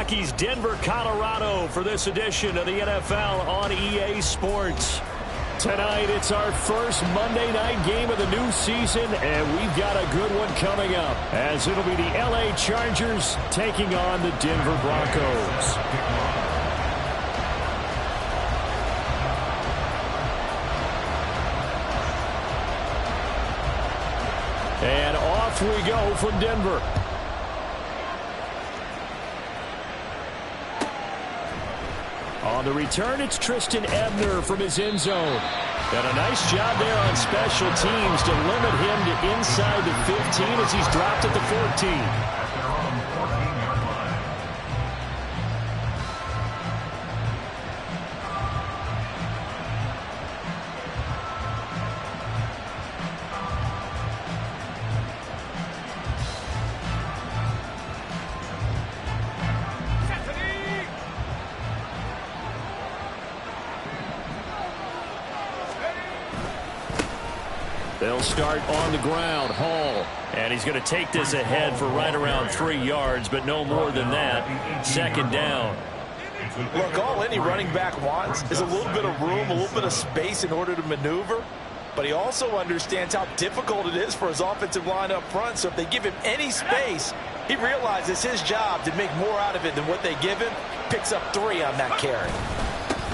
Rockies, Denver, Colorado for this edition of the NFL on EA Sports. Tonight, it's our first Monday night game of the new season, and we've got a good one coming up, as it'll be the LA Chargers taking on the Denver Broncos. And off we go from Denver. On the return, it's Tristan Ebner from his end zone. And a nice job there on special teams to limit him to inside the 15 as he's dropped at the 14. They'll start on the ground. Hall. And he's going to take this ahead for right around 3 yards, but no more than that. Second down. Look, all any running back wants is a little bit of room, a little bit of space in order to maneuver. But he also understands how difficult it is for his offensive line up front. So if they give him any space, he realizes his job to make more out of it than what they give him. Picks up 3 on that carry.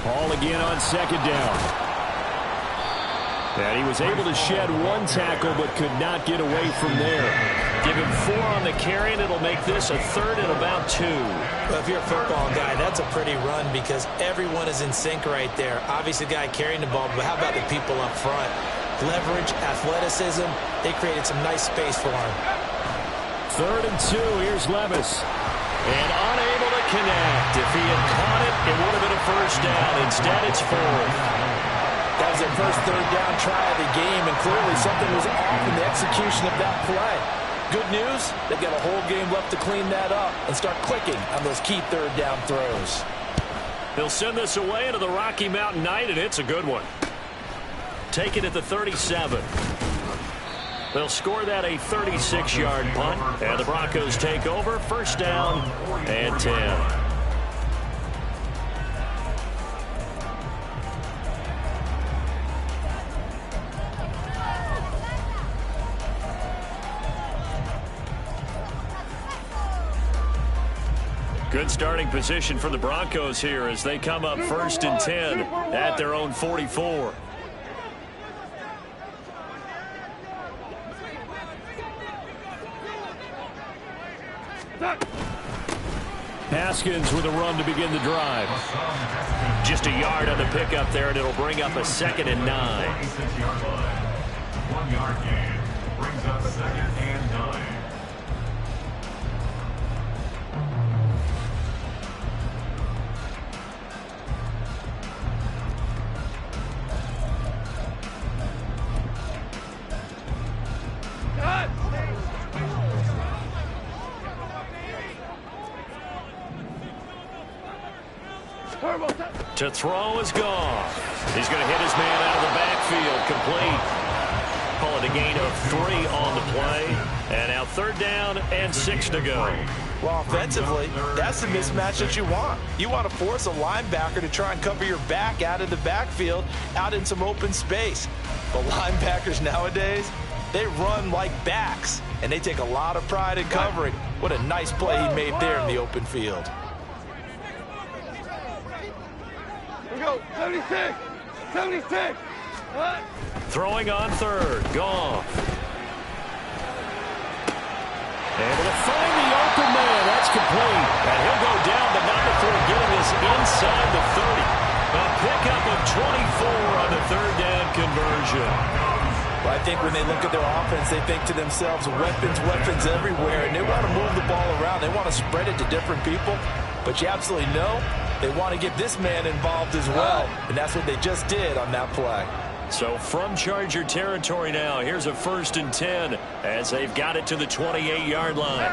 Hall again on second down. And he was able to shed 1 tackle but could not get away from there. Give him 4 on the carry, and it'll make this a 3rd and about 2. Well, if you're a football guy, that's a pretty run because everyone is in sync right there. Obviously, the guy carrying the ball, but how about the people up front? Leverage, athleticism, they created some nice space for him. 3rd and 2, here's Levis. And unable to connect. If he had caught it, it would have been a first down. Instead, it's 4th. That was their first 3rd down try of the game, and clearly something was off in the execution of that play. Good news, they've got a whole game left to clean that up and start clicking on those key 3rd down throws. They'll send this away into the Rocky Mountain Night, and it's a good one. Take it at the 37. They'll score that a 36-yard punt, and the Broncos take over. First down and 10. Good starting position for the Broncos here as they come up 1st and 10 at their own 44. Haskins with a run to begin the drive. Just a yard on the pickup there, and it'll bring up a 2nd and 9. 1-yard gain brings up 2nd and 9. To throw is gone. He's going to hit his man out of the backfield. Complete. Call it a gain of 3 on the play. And now 3rd down and 6 to go. Well, offensively, that's the mismatch that you want. You want to force a linebacker to try and cover your back out of the backfield, out in some open space. But linebackers nowadays, they run like backs, and they take a lot of pride in covering. What a nice play he made there in the open field. Here we go, 76, 76. Throwing on 3rd, Goff. Able to find the open man. That's complete. And he'll go down, but not before getting this inside the 30. A pickup of 24 on the 3rd down conversion. Well, I think when they look at their offense, they think to themselves, weapons, weapons everywhere, and they want to move the ball around. They want to spread it to different people, but you absolutely know they want to get this man involved as well, and that's what they just did on that play. So from Charger territory now, here's a 1st and 10 as they've got it to the 28-yard line.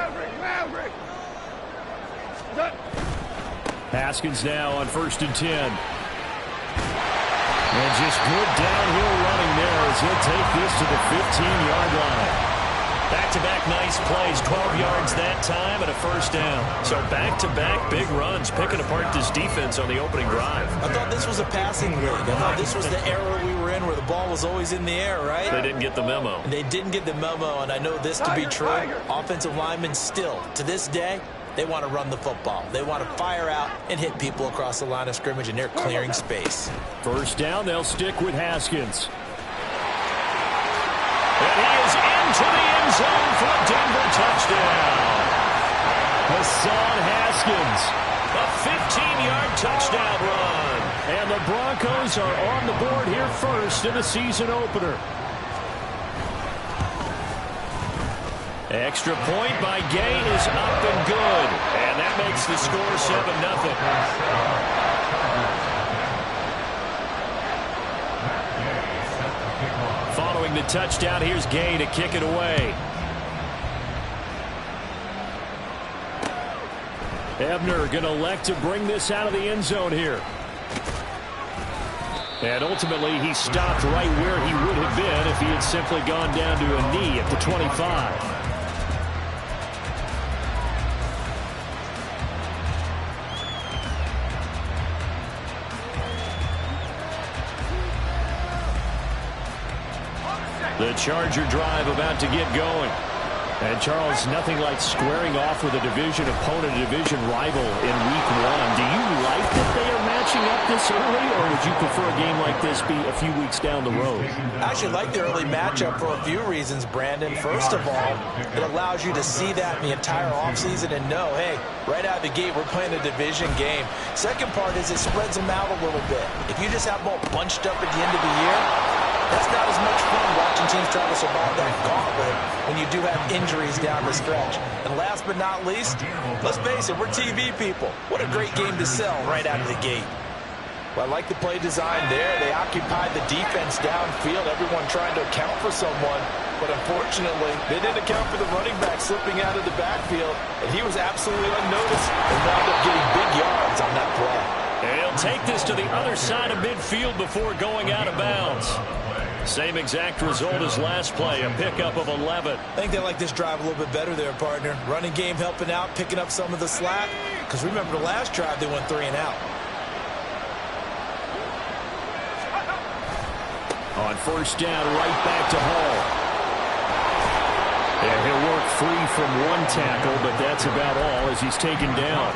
Haskins now on 1st and 10. And just good downhill running there as he'll take this to the 15-yard line. Back-to-back nice plays, 12 yards that time and a first down. So back-to-back big runs, picking apart this defense on the opening drive. I thought this was a passing league. I thought this was the era we were in where the ball was always in the air, right? They didn't get the memo. And they didn't get the memo, and I know this to be true. Offensive linemen still, to this day, they want to run the football. They want to fire out and hit people across the line of scrimmage, and they're clearing space. First down, they'll stick with Haskins. And he is into the end zone for a Denver touchdown. Hassan Haskins, a 15-yard touchdown run. And the Broncos are on the board here first in the season opener. Extra point by Gay is up and good. And that makes the score 7-0. Following the touchdown, here's Gay to kick it away. Ebner going to elect to bring this out of the end zone here. And ultimately, he stopped right where he would have been if he had simply gone down to a knee at the 25. The Charger drive about to get going. And, Charles, nothing like squaring off with a division opponent, a division rival in Week 1. Do you like that they are matching up this early, or would you prefer a game like this be a few weeks down the road? I actually like the early matchup for a few reasons, Brandon. First of all, it allows you to see that in the entire offseason and know, hey, right out of the gate, we're playing a division game. Second part is it spreads them out a little bit. If you just have them all bunched up at the end of the year, that's not as much fun watching teams try to survive that gauntlet when you do have injuries down the stretch. And last but not least, let's face it, we're TV people. What a great game to sell right out of the gate. Well, I like the play design there. They occupied the defense downfield, everyone trying to account for someone. But unfortunately, they didn't account for the running back slipping out of the backfield, and he was absolutely unnoticed and wound up getting big yards on that play. And he'll take this to the other side of midfield before going out of bounds. Same exact result as last play, a pickup of 11. I think they like this drive a little bit better there, partner. Running game helping out, picking up some of the slack. Because remember the last drive, they went 3 and out. On first down, right back to Hall. And he'll work free from one tackle, but that's about all as he's taken down.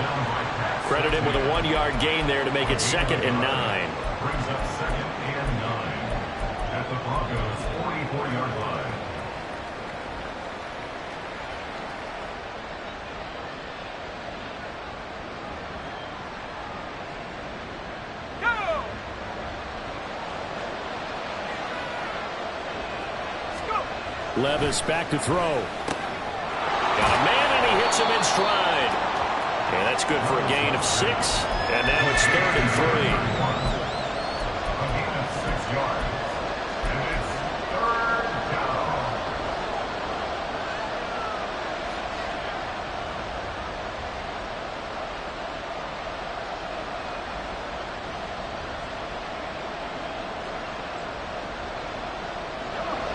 Credit him with a 1-yard gain there to make it 2nd and 9. Brings up 2nd and 9 at the Broncos' 44-yard line. Levis back to throw. Got a man, and he hits him in stride. And that's good for a gain of 6. And now it's 3rd and 3. A gain of 6 yards. And it's 3rd down.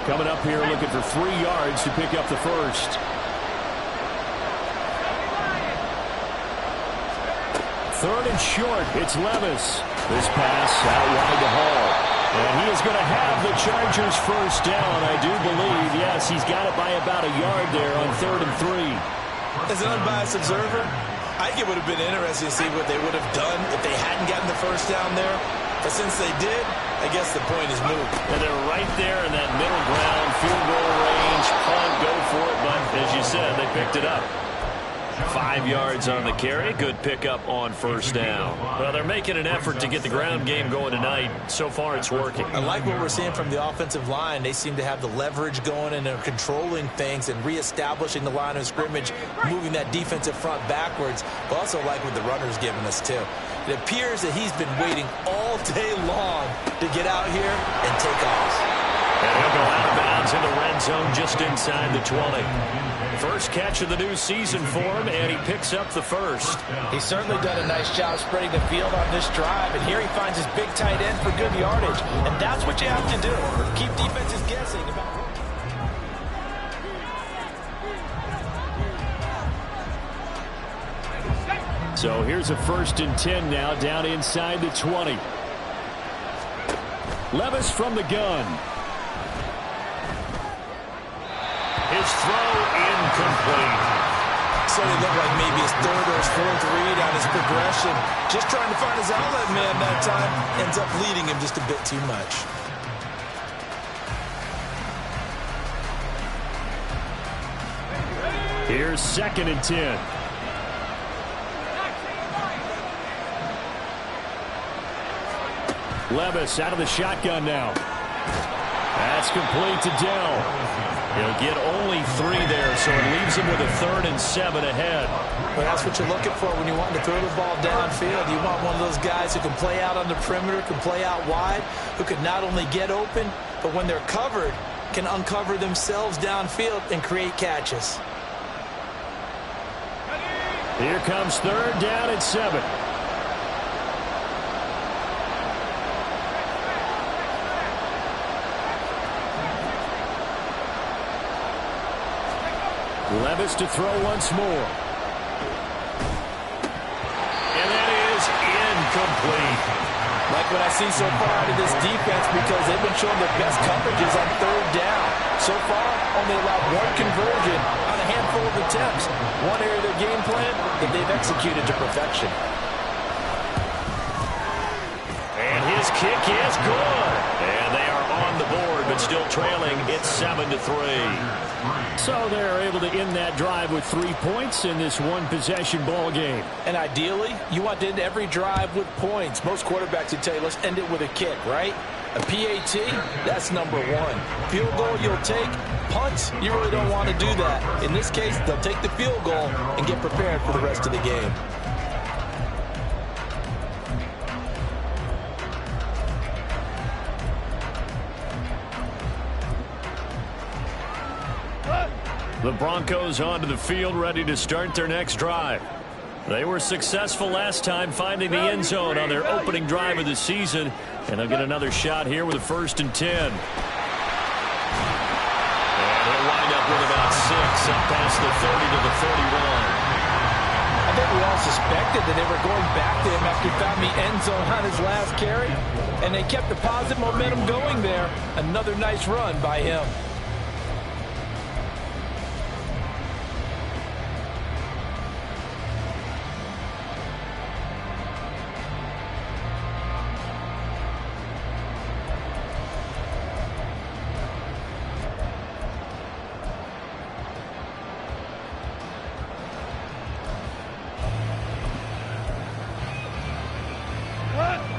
Coming up here looking for 3 yards to pick up the first. Third and short, it's Levis. This pass out wide to Hall. And he is going to have the Chargers first down, I do believe. Yes, he's got it by about a yard there on 3rd and 3. As an unbiased observer, I think it would have been interesting to see what they would have done if they hadn't gotten the first down there. But since they did, I guess the point is moved. And they're right there in that middle ground, field goal range, punt, go for it. But as you said, they picked it up. 5 yards on the carry. Good pickup on first down. Well, they're making an effort to get the ground game going tonight. So far, it's working. I like what we're seeing from the offensive line. They seem to have the leverage going and they're controlling things and reestablishing the line of scrimmage, moving that defensive front backwards. But also like what the runner's giving us, too. It appears that he's been waiting all day long to get out here and take off. And he'll go out of bounds in the red zone just inside the 20. First catch of the new season for him, and he picks up the first. He's certainly done a nice job spreading the field on this drive, and here he finds his big tight end for good yardage. And that's what you have to do. Keep defenses guessing about So here's a 1st and 10 now, down inside the 20. Levis from the gun. His throw incomplete. So it looked like maybe his 3rd or his 4th read on his progression. Just trying to find his outlet man that time. Ends up leading him just a bit too much. Here's 2nd and 10. Levis out of the shotgun now. That's complete to Dell. He'll get only 3 there, so it leaves him with a 3rd and 7 ahead. Well, that's what you're looking for when you want to throw the ball downfield. You want one of those guys who can play out on the perimeter, can play out wide, who can not only get open, but when they're covered, can uncover themselves downfield and create catches. Here comes 3rd down and 7. Levis to throw once more. And that is incomplete. Like what I see so far out of this defense, because they've been showing their best coverages on 3rd down. So far, only allowed 1 conversion on a handful of attempts. One area of their game plan that they've executed to perfection. And his kick is good. And they are on the board, but still trailing. It's 7-3. So they're able to end that drive with 3 points in this one-possession ball game. And ideally, you want to end every drive with points. Most quarterbacks would tell you, let's end it with a kick, right? A PAT, that's number 1. Field goal you'll take. Punts, you really don't want to do that. In this case, they'll take the field goal and get prepared for the rest of the game. The Broncos onto the field, ready to start their next drive. They were successful last time finding the end zone on their opening drive of the season, and they'll get another shot here with a 1st and 10. And he'll wind up with about 6 up past the 30 to the 31. I think we all suspected that they were going back to him after he found the end zone on his last carry, and they kept the positive momentum going there. Another nice run by him.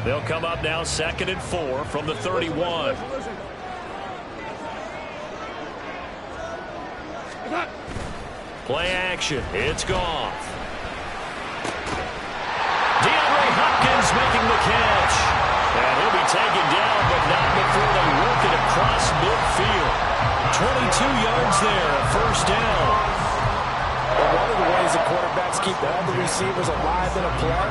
They'll come up now 2nd and 4 from the 31. Play action. It's gone. DeAndre Hopkins making the catch. And he'll be taken down, but not before they work it across midfield. 22 yards there, a 1st down. Well, one of the ways the quarterbacks keep all the receivers alive in a play,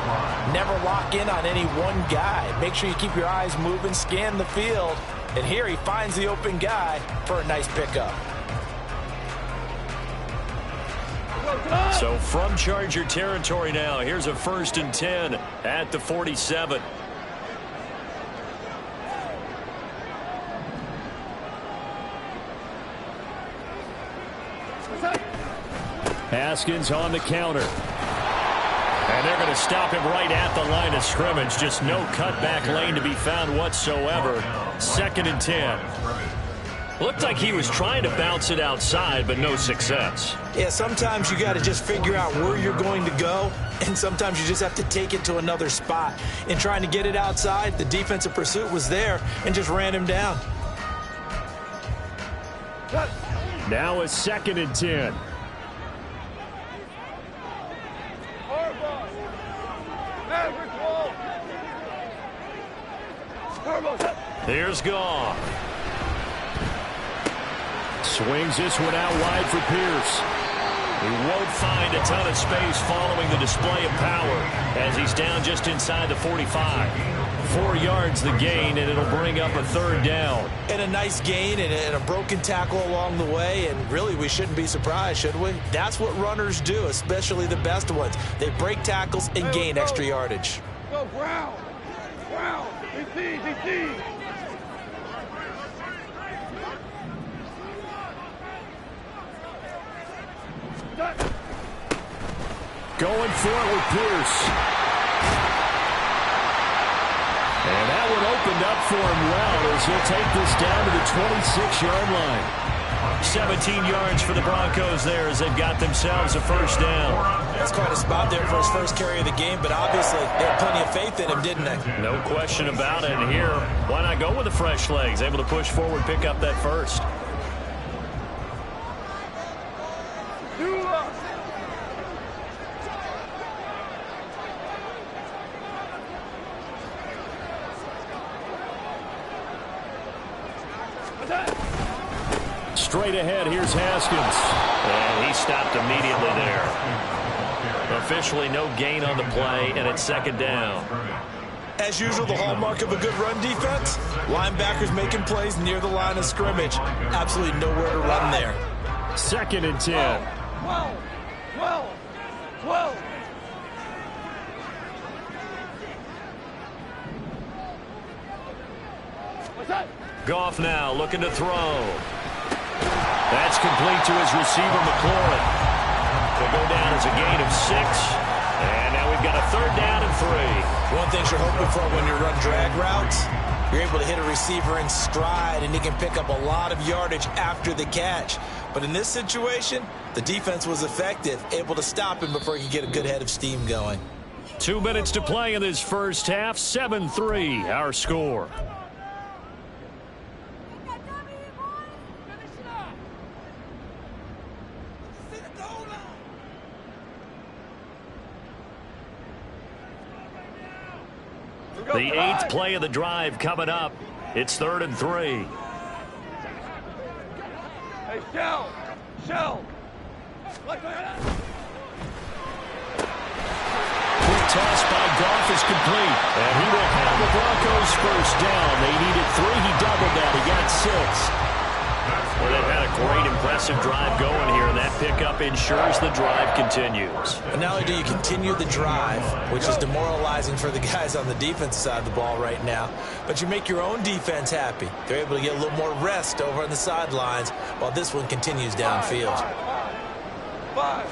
never lock in on any one guy. Make sure you keep your eyes moving, scan the field, and here he finds the open guy for a nice pickup. So from Charger territory now, here's a 1st and 10 at the 47. Haskins on the counter. And they're going to stop him right at the line of scrimmage. Just no cutback lane to be found whatsoever. 2nd and 10. Looked like he was trying to bounce it outside, but no success. Yeah, sometimes you got to just figure out where you're going to go, and sometimes you just have to take it to another spot. In trying to get it outside, the defensive pursuit was there and just ran him down. Now a 2nd and 10. Here's Goff. Swings this one out wide for Pierce. He won't find a ton of space following the display of power as he's down just inside the 45. 4 yards the gain, and it'll bring up a 3rd down. And a nice gain and a broken tackle along the way, and really we shouldn't be surprised, should we? That's what runners do, especially the best ones. They break tackles and gain extra yardage. Go, Brown! Brown! DC! DC! Going for it with Pierce. And that one opened up for him well as he'll take this down to the 26-yard line. 17 yards for the Broncos there as they've got themselves a 1st down. That's quite a spot there for his first carry of the game, but obviously they had plenty of faith in him, didn't they? No question about it. And here, why not go with the fresh legs? Able to push forward, pick up that 1st. Straight ahead, here's Haskins. And he stopped immediately there. Officially no gain on the play, and it's 2nd down. As usual, the hallmark of a good run defense, linebackers making plays near the line of scrimmage. Absolutely nowhere to run there. 2nd and 10. 12! 12! 12! What's that? Goff now looking to throw. That's complete to his receiver, McLaurin. They'll go down as a gain of 6. And now we've got a 3rd down and 3. One thing you're hoping for when you run drag routes, you're able to hit a receiver in stride, and he can pick up a lot of yardage after the catch. But in this situation, the defense was effective, able to stop him before he could get a good head of steam going. 2 minutes to play in this first half. 7-3, our score. The 8th play of the drive coming up. It's 3rd and 3. Hey, Shell! Shell! Quick toss by Goff is complete. And he will have the Broncos 1st down. They needed 3. He doubled that. He got 6. Well, they've had a great, impressive drive going here, and that pickup ensures the drive continues. And not only do you continue the drive, which is demoralizing for the guys on the defensive side of the ball right now, but you make your own defense happy. They're able to get a little more rest over on the sidelines while this one continues downfield. 5.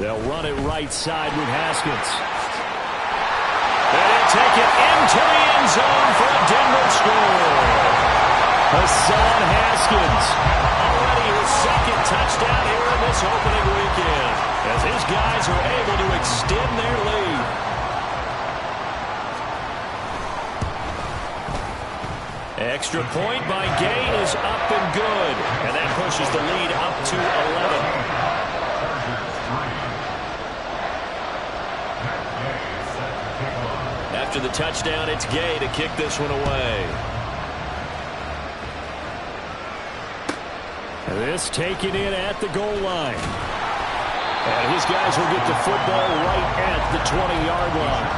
They'll run it right side with Haskins. And he'll take it into the end zone for a Denver score. Hassan Haskins, already his 2nd touchdown here in this opening weekend, as his guys are able to extend their lead. Extra point by Gain is up and good, and that pushes the lead up to 11. After the touchdown, it's Gay to kick this one away. This taken in at the goal line. And his guys will get the football right at the 20-yard line.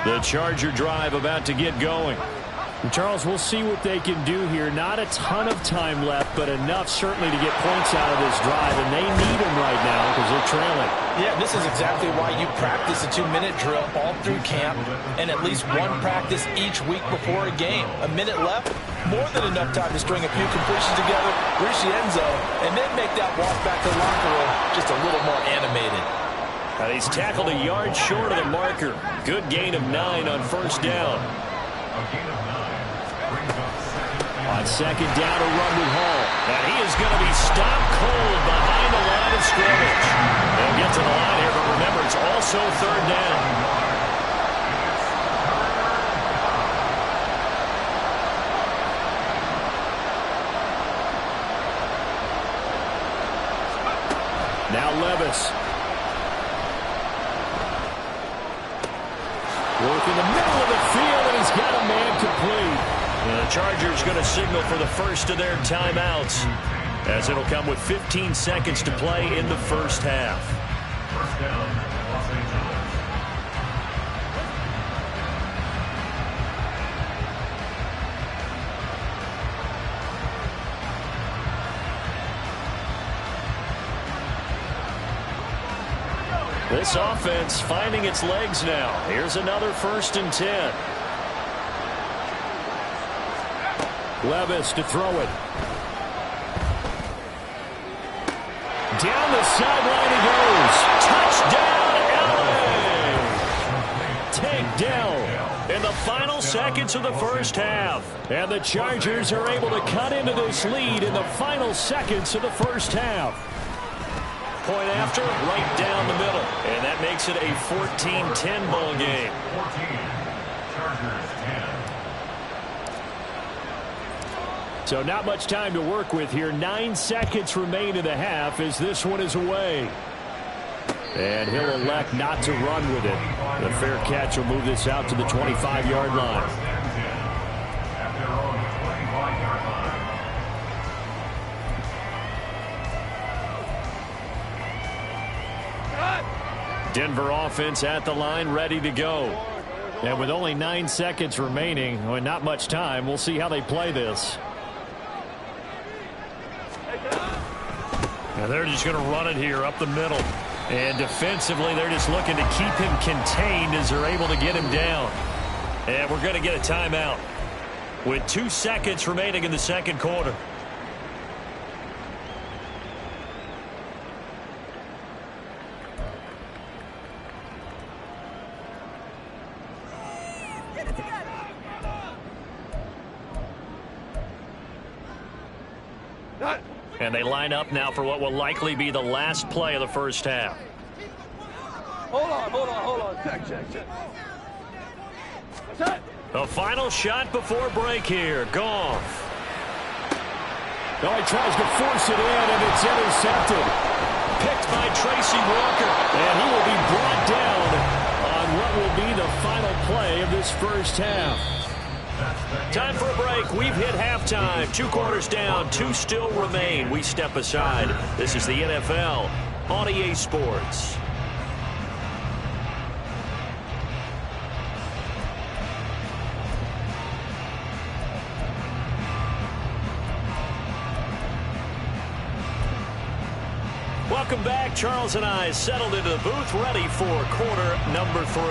The Charger drive about to get going. Charles, we'll see what they can do here. Not a ton of time left, but enough certainly to get points out of this drive, and they need them right now because they're trailing. Yeah, this is exactly why you practice a 2-minute drill all through camp and at least one practice each week before a game. A minute left, more than enough time to string a few completions together, reach the end zone, and then make that walk back to the locker room just a little more animated. He's tackled a yard short of the marker. Good gain of 9 on 1st down. On 2nd down, a run with Hall. And he is going to be stopped cold behind the line of scrimmage. They'll get to the line here, but remember, it's also 3rd down. Now Levis. Working the middle of the field, and he's got a man complete. The Chargers going to signal for the first of their timeouts, as it'll come with 15 seconds to play in the first half. First down, Los Angeles. This offense finding its legs now. Here's another 1st and 10. Levis to throw it. Down the sideline he goes. Touchdown, LA! Takedown in the final seconds of the first half. And the Chargers are able to cut into this lead in the final seconds of the first half. Point after, right down the middle. And that makes it a 14-10 ball game. 14. Chargers 10. So not much time to work with here. 9 seconds remain in the half as this one is away. And he'll elect not to run with it. The fair catch will move this out to the 25-yard line. At their own 25-yard line. Denver offense at the line, ready to go. And with only 9 seconds remaining, and not much time, we'll see how they play this. Now they're just going to run it here up the middle. And defensively, they're just looking to keep him contained as they're able to get him down. And we're going to get a timeout with 2 seconds remaining in the second quarter. And they line up now for what will likely be the last play of the first half. Hold on. Check. What's The final shot before break here. Goff. Oh, he tries to force it in, and it's intercepted. Picked by Tracy Walker. And he will be brought down on what will be the final play of this first half. Time for a break. We've hit halftime. 2 quarters down. 2 still remain. We step aside. This is the NFL on EA Sports. Welcome back. Charles and I settled into the booth, ready for quarter number 3.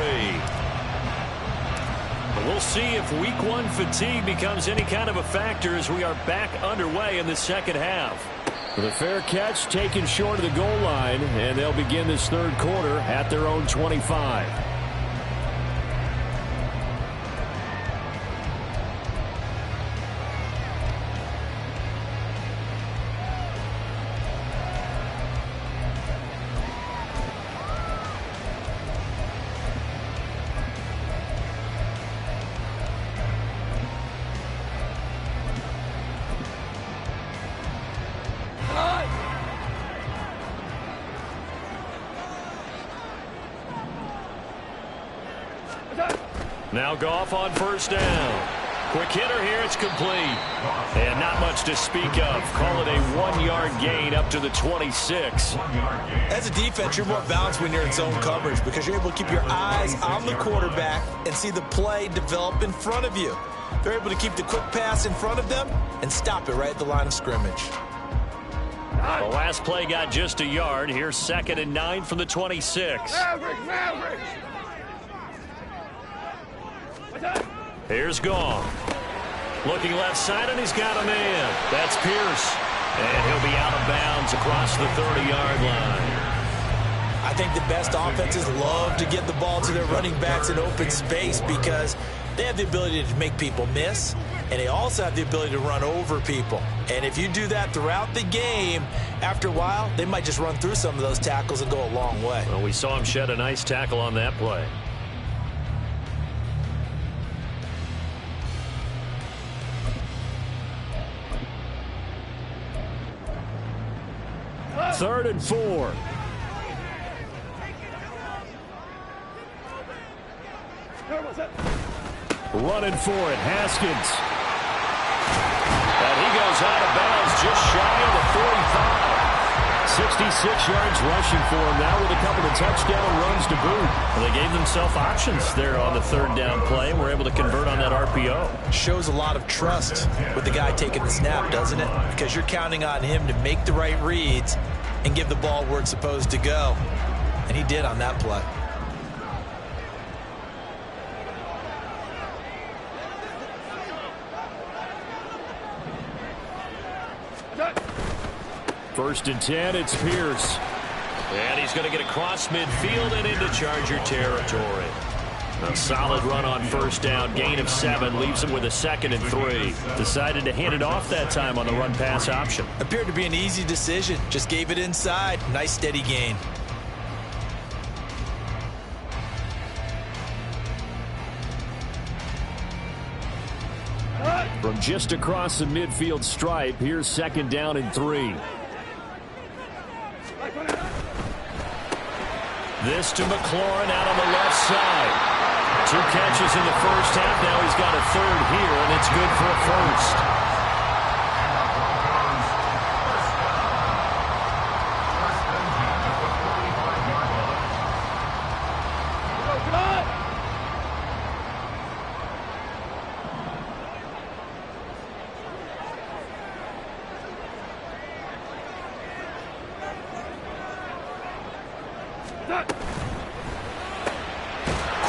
We'll see if week 1 fatigue becomes any kind of a factor as we are back underway in the second half. The fair catch taken short of the goal line, and they'll begin this third quarter at their own 25. Now Goff on first down. Quick hitter here, it's complete. And not much to speak of. Call it a 1-yard gain up to the 26. As a defense, you're more balanced when you're in zone coverage because you're able to keep your eyes on the quarterback and see the play develop in front of you. They're able to keep the quick pass in front of them and stop it right at the line of scrimmage. The last play got just a yard. Here's 2nd and 9 from the 26. Mavericks! Here's Goff. Looking left side, and he's got a man. That's Pierce. And he'll be out of bounds across the 30-yard line. I think the best offenses love to get the ball to their running backs in open space because they have the ability to make people miss, and they also have the ability to run over people. And if you do that throughout the game, after a while, they might just run through some of those tackles and go a long way. Well, we saw him shed a nice tackle on that play. Third and 4. Running for it, Haskins. And he goes out of bounds just shy of the 45. 66 yards rushing for him now with a couple of touchdown runs to boot. Well, they gave themselves options there on the third down play and were able to convert on that RPO. Shows a lot of trust with the guy taking the snap, doesn't it? Because you're counting on him to make the right reads and give the ball where it's supposed to go. And he did on that play. First and 10, it's Pierce. And he's going to get across midfield and into Charger territory. A solid run on first down, gain of 7, leaves him with a 2nd and 3. Decided to hand it off that time on the run-pass option. Appeared to be an easy decision. Just gave it inside. Nice steady gain. From just across the midfield stripe, here's 2nd down and 3. This to McLaurin out on the left side. 2 catches in the first half. Now he's got a 3rd here, and it's good for a 1st.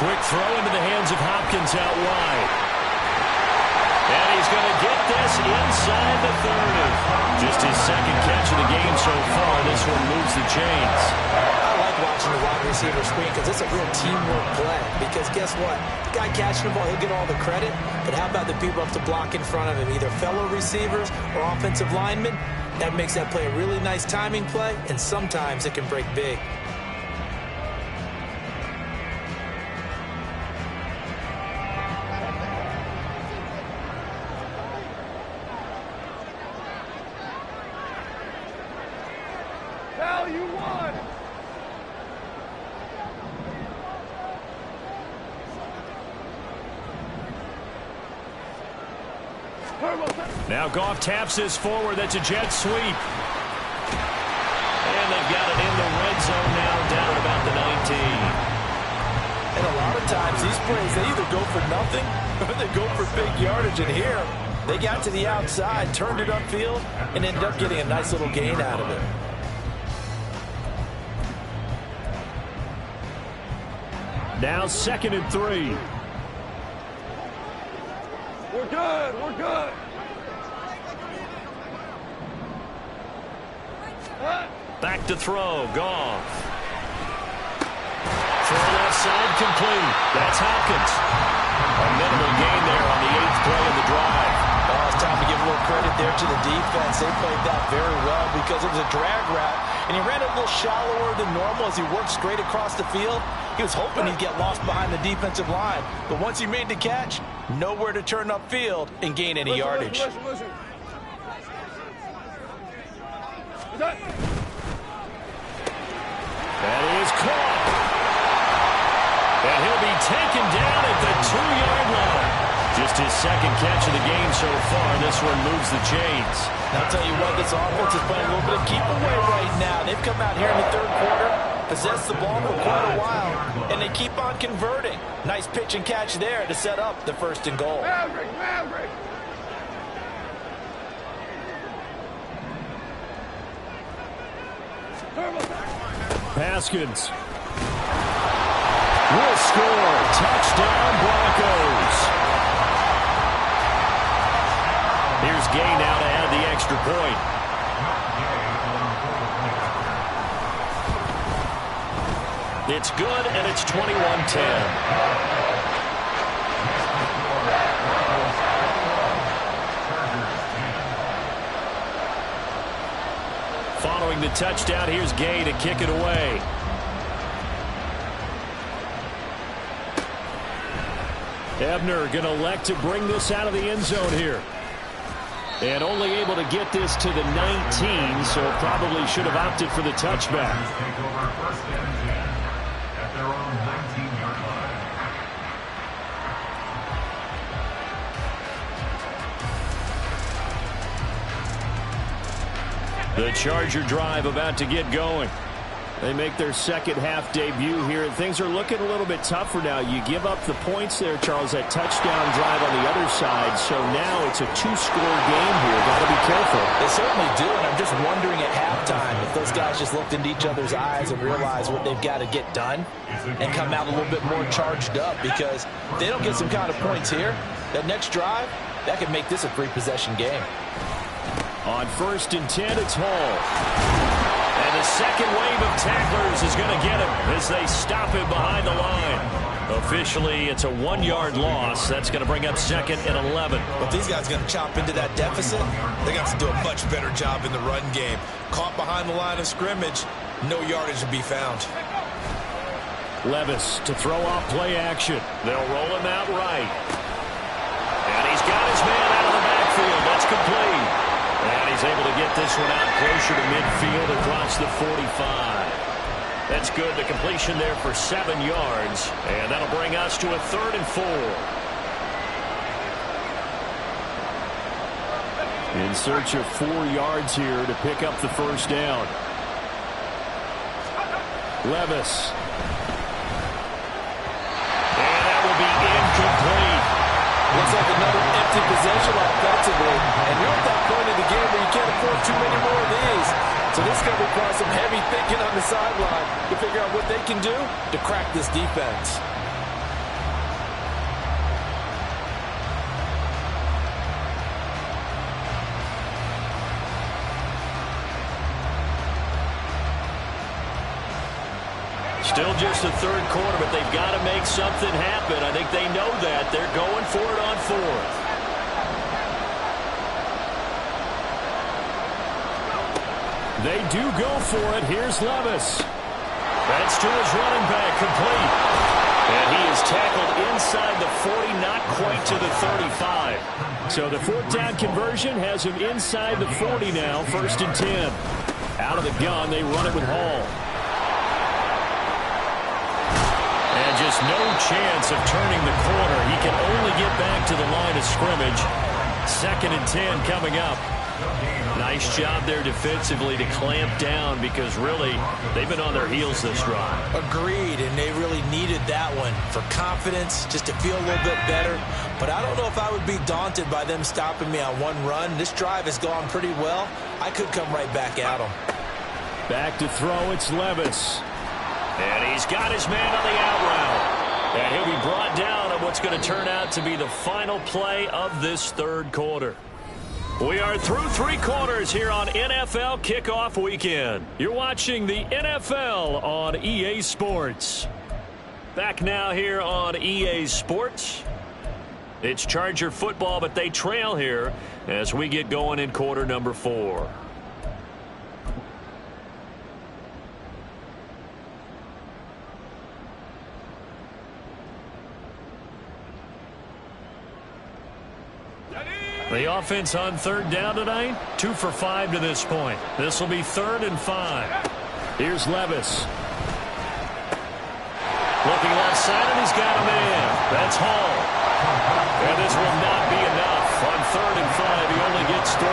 Quick throw into the hands of Hopkins out wide. And he's going to get this inside the 30. Just his 2nd catch of the game so far. This one moves the chains. I like watching the wide receiver screen because it's a real teamwork play. Because guess what? The guy catching the ball, he'll get all the credit. But how about the people up to block in front of him, either fellow receivers or offensive linemen? That makes that play a really nice timing play, and sometimes it can break big. Now Goff taps this forward. That's a jet sweep. And they've got it in the red zone now, down at about the 19. And a lot of times these plays, they either go for nothing or they go for big yardage. And here, they got to the outside, turned it upfield, and ended up getting a nice little gain out of it. Now 2nd and 3. We're good. We're good. Back to throw. Goff. Throw left side complete. That's Hopkins. A minimal gain there on the 8th play of the drive. Oh, it's time to give a little credit there to the defense. They played that very well because it was a drag route, and he ran a little shallower than normal as he worked straight across the field. He was hoping he'd get lost behind the defensive line, but once he made the catch, nowhere to turn upfield and gain any yardage. Listen. That is caught. And he'll be taken down at the 2-yard line. Just his 2nd catch of the game so far. This one moves the chains. I'll tell you what, this offense is playing a little bit of keep away right now. They've come out here in the 3rd quarter, possessed the ball for quite a while, and they keep on converting. Nice pitch and catch there to set up the 1st and goal. Maverick. Haskins will score. Touchdown, Broncos. Here's Gay now to add the extra point. It's good, and it's 21-10. Following the touchdown, here's Gay to kick it away. Ebner going to elect to bring this out of the end zone here. And only able to get this to the 19, so probably should have opted for the touchback. The Charger drive about to get going. They make their second half debut here, and things are looking a little bit tougher now. You give up the points there, Charles, that touchdown drive on the other side. So now it's a two-score game here. Got to be careful. They certainly do, and I'm just wondering at halftime if those guys just looked into each other's eyes and realized what they've got to get done and come out a little bit more charged up, because if they don't get some kind of points here, that next drive, that could make this a three-possession game. On 1st and 10, it's Hall. And the second wave of tacklers is going to get him as they stop him behind the line. Officially, it's a 1-yard loss. That's going to bring up 2nd and 11. But these guys are going to chop into that deficit. They got to do a much better job in the run game. Caught behind the line of scrimmage, no yardage to be found. Levis to throw off play action. They'll roll him out right. And he's got his man out of the backfield. That's complete. And he's able to get this one out closer to midfield across the 45. That's good. The completion there for 7 yards. And that'll bring us to a 3rd and 4. In search of 4 yards here to pick up the first down. Levis. And that will be incomplete. Looks like another empty possession offensively. And you're at that point in the game where you can't afford too many more of these. So this is going to require some heavy thinking on the sideline to figure out what they can do to crack this defense. Still just the 3rd quarter, but they've got to make something happen. I think they know that. They're going for it on 4th. They do go for it. Here's Levis. That's to his running back, complete. And he is tackled inside the 40, not quite to the 35. So the 4th down conversion has him inside the 40 now, 1st and 10. Out of the gun, they run it with Hall. And just no chance of turning the corner. He can only get back to the line of scrimmage. 2nd and 10 coming up. Nice job there defensively to clamp down, because really they've been on their heels this drive. Agreed, and they really needed that one for confidence, just to feel a little bit better. But I don't know if I would be daunted by them stopping me on one run. This drive has gone pretty well. I could come right back at them. Back to throw, it's Levis. And he's got his man on the out route. And he'll be brought down on what's going to turn out to be the final play of this 3rd quarter. We are through 3 quarters here on NFL Kickoff Weekend. You're watching the NFL on EA Sports. Back now here on EA Sports. It's Charger football, but they trail here as we get going in quarter number 4. The offense on 3rd down tonight, 2 for 5 to this point. This will be 3rd and 5. Here's Levis. Looking left side, and he's got a man. That's Hall. And this will not be enough. On 3rd and 5, he only gets 3.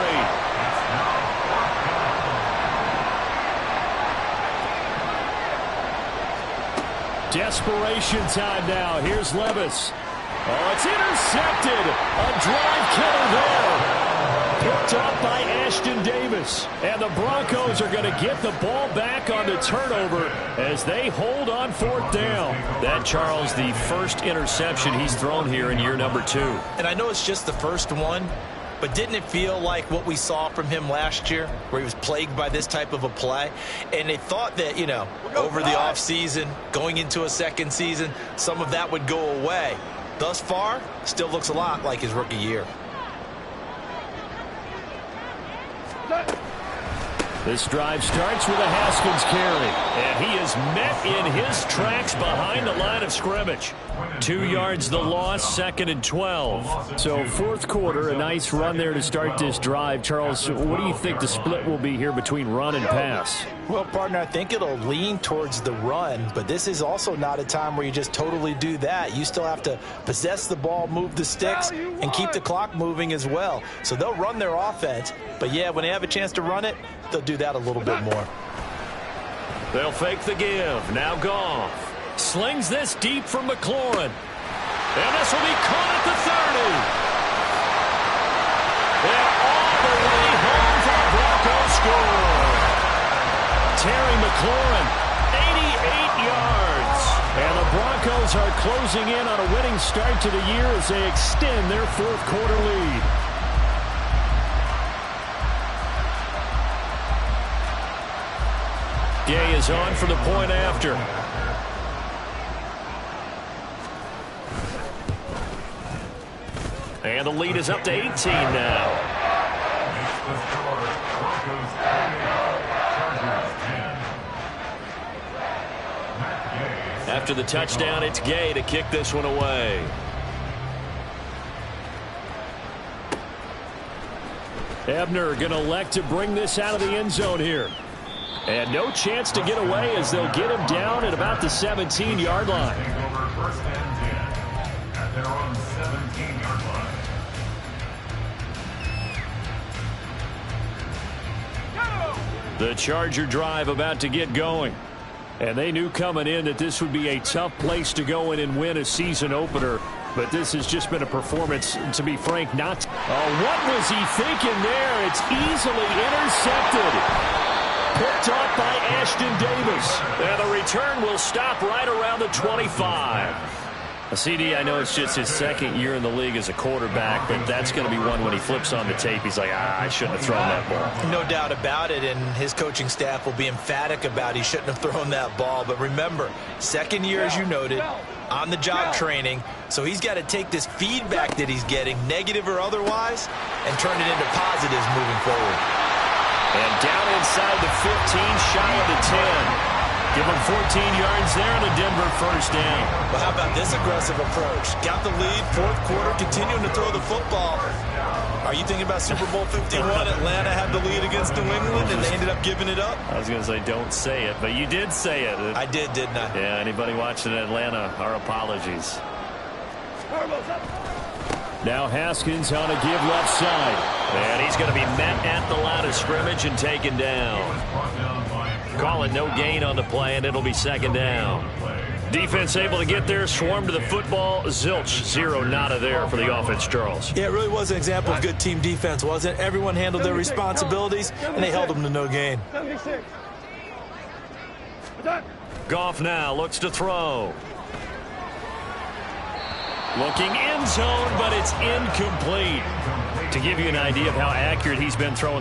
Desperation time now. Here's Levis. Oh, it's intercepted. A drive killer there. Picked up by Ashton Davis. And the Broncos are going to get the ball back on the turnover as they hold on 4th down. That, Charles, the first interception he's thrown here in year number 2. And I know it's just the first one, but didn't it feel like what we saw from him last year, where he was plagued by this type of a play? And they thought that, you know, over the offseason, going into a 2nd season, some of that would go away. Thus far, still looks a lot like his rookie year. This drive starts with a Haskins carry, and he is met in his tracks behind the line of scrimmage. 2 yards the loss, 2nd and 12. So 4th quarter, a nice run there to start this drive. Charles, what do you think the split will be here between run and pass? Well, partner, I think it'll lean towards the run, but this is also not a time where you just totally do that. You still have to possess the ball, move the sticks, and keep the clock moving as well. So they'll run their offense, but yeah, when they have a chance to run it, they'll do that a little bit more. They'll fake the give. Now Goff slings this deep from McLaurin. And this will be caught at the 30. And all the way home for the Broncos score. Terry McLaurin, 88 yards. And the Broncos are closing in on a winning start to the year as they extend their fourth quarter lead. Gay is on for the point after. And the lead is up to 18 now. After the touchdown, it's Gay to kick this one away. Ebner going to elect to bring this out of the end zone here. And no chance to get away as they'll get him down at about the 17-yard line. First and 10 at their own 17-yard line. The Charger drive about to get going. And they knew coming in that this would be a tough place to go in and win a season opener. But this has just been a performance, to be frank, not... Oh, what was he thinking there? It's easily intercepted. Picked off by Ashton Davis. And the return will stop right around the 25. CD, I know it's just his second year in the league as a quarterback, but that's going to be one when he flips on the tape. He's like, I shouldn't have thrown that ball. No doubt about it, and his coaching staff will be emphatic about he shouldn't have thrown that ball. But remember, second year, as you noted, on-the-job training, so he's got to take this feedback that he's getting, negative or otherwise, and turn it into positives moving forward. And down inside the 15, shy of the 10. Give him 14 yards there and a Denver first down. Well, how about this aggressive approach? Got the lead, fourth quarter, continuing to throw the football. Are you thinking about Super Bowl 51? Atlanta had the lead against New England, and they ended up giving it up? I was going to say, don't say it, but you did say it. I did, didn't I? Yeah, anybody watching Atlanta, our apologies. Now Haskins on a give left side. And he's going to be met at the line of scrimmage and taken down. Call it no gain on the play, and it'll be second down. Defense able to get there, swarm to the football. Zilch, zero nada there for the offense, Charles. Yeah, it really was an example of good team defense, wasn't it? Everyone handled their responsibilities, and they held them to no gain. Goff now looks to throw. Looking end zone, but it's incomplete. To give you an idea of how accurate he's been throwing